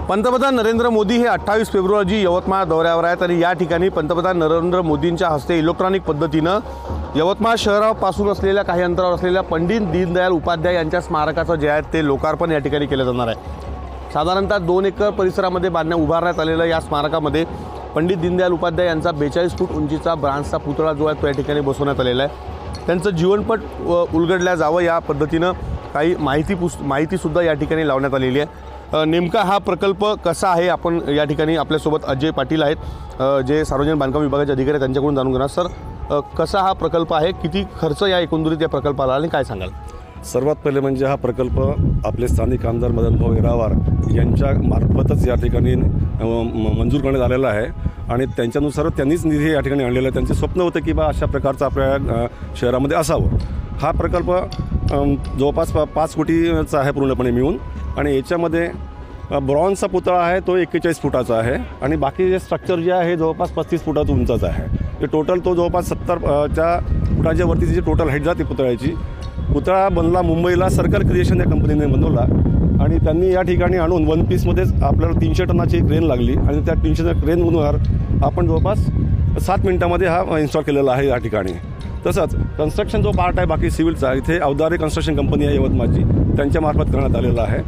पंतप्रधान नरेंद्र मोदी हे 28 फेब्रुवारी यवतमाळ दौऱ्यावर आहेत आणि या ठिकाणी पंतप्रधान नरेंद्र मोदींच्या हस्ते इलेक्ट्रॉनिक पद्धतीनं यवतमाळ शहरापासून असलेल्या काही अंतरावर असलेल्या पंडित दीनदयाल उपाध्याय यांच्या स्मारकाचं जे आहे ते लोकार्पण या ठिकाणी केलं जाणार आहे। साधारणतः 2 एकर परिसरामध्ये उभारण्यात आलेल्या या स्मारकामध्ये पंडित दीनदयाल उपाध्याय यांचा 42 फूट उंचीचा ब्रांजचा पुतळा जो आहे तो या ठिकाणी बसवण्यात आलेला आहे। त्यांचं जीवनपट उलगडल्या जावं या पद्धतीनं काही माहितीसुद्धा या ठिकाणी लावण्यात आलेली आहे। नेमका हा प्रकल्प कसा आहे आपण या ठिकाणी आपल्यासोबत अजय पाटील आहेत जे सार्वजनिक बांधकाम विभागाचे अधिकारी आहेत त्यांच्याकडून जाणून घेणार। सर, कसा हा प्रकल्प आहे, किती खर्च या एकंदरीत या प्रकल्पाला आणि काय सांगाल? सर्वात पहिले म्हणजे हा प्रकल्प आपले स्थानिक आमदार मदनभाऊ येरावार यांच्या मार्फतच या ठिकाणी मंजूर करण्यात आलेला आहे आणि त्यांच्यानुसार त्यांनीच निधी या ठिकाणी आणलेला आहे। त्यांचे स्वप्न होतं की बा अशा प्रकारचं आपल्या शहरामध्ये असावं। हा प्रकल्प जवळपास 5 कोटीचा आहे पूर्णपणे मिळून आणि याच्यामध्ये ब्रॉन्झचा पुतळा आहे तो 41 फुटाचा आहे आणि बाकी जे स्ट्रक्चर जे आहे हे जवळपास 35 फुटाचं उंचाचा आहे। ते टोटल तो जवळपास 70 फुटाच्या वरती जी टोटल हाईट जाते पुतळ्याची। पुतळा बनला मुंबईला सर्कल क्रिएशन या कंपनीने बनवला आणि त्यांनी या ठिकाणी आणून 1 पीसमध्येच आपल्याला 300 टनाची क्रेन लागली आणि त्या 300 क्रेनवर आपण जवळपास 7 मिनिटांमध्ये हा इन्स्टॉल केलेला आहे या ठिकाणी। तसंच कन्स्ट्रक्शन जो पार्ट आहे बाकी सिव्हिलचा इथे अवधारे कन्स्ट्रक्शन कंपनी आहे यवतमाळची, त्यांच्यामार्फत करण्यात आलेला आहे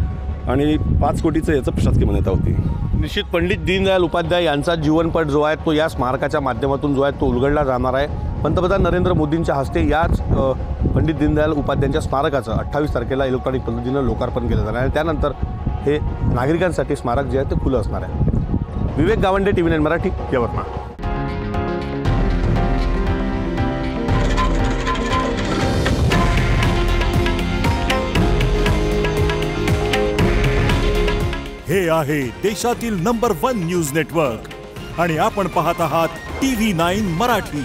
आणि 5 कोटीचं याचं प्रशासकीय मान्यता होती। निश्चित पंडित दीनदयाल उपाध्याय यांचा जीवनपट जो आहे तो या स्मारकाच्या माध्यमातून जो आहे तो उलगडला जाणार आहे। पंतप्रधान नरेंद्र मोदींच्या हस्ते याच पंडित दीनदयाल उपाध्यायांच्या स्मारकाचं 28 तारखेला इलेक्ट्रॉनिक पद्धतीनं लोकार्पण केलं जाणार आहे। त्यानंतर हे नागरिकांसाठी स्मारक जे आहे ते खुलं असणार आहे। विवेक गावंडे, TV9 मराठी, यवतमाळ। हे आहे देशातील नंबर 1 न्यूज नेटवर्क आणि आपण पाहत आहात TV9 मराठी।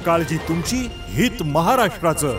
काळजी तुमची, हित महाराष्ट्राचं।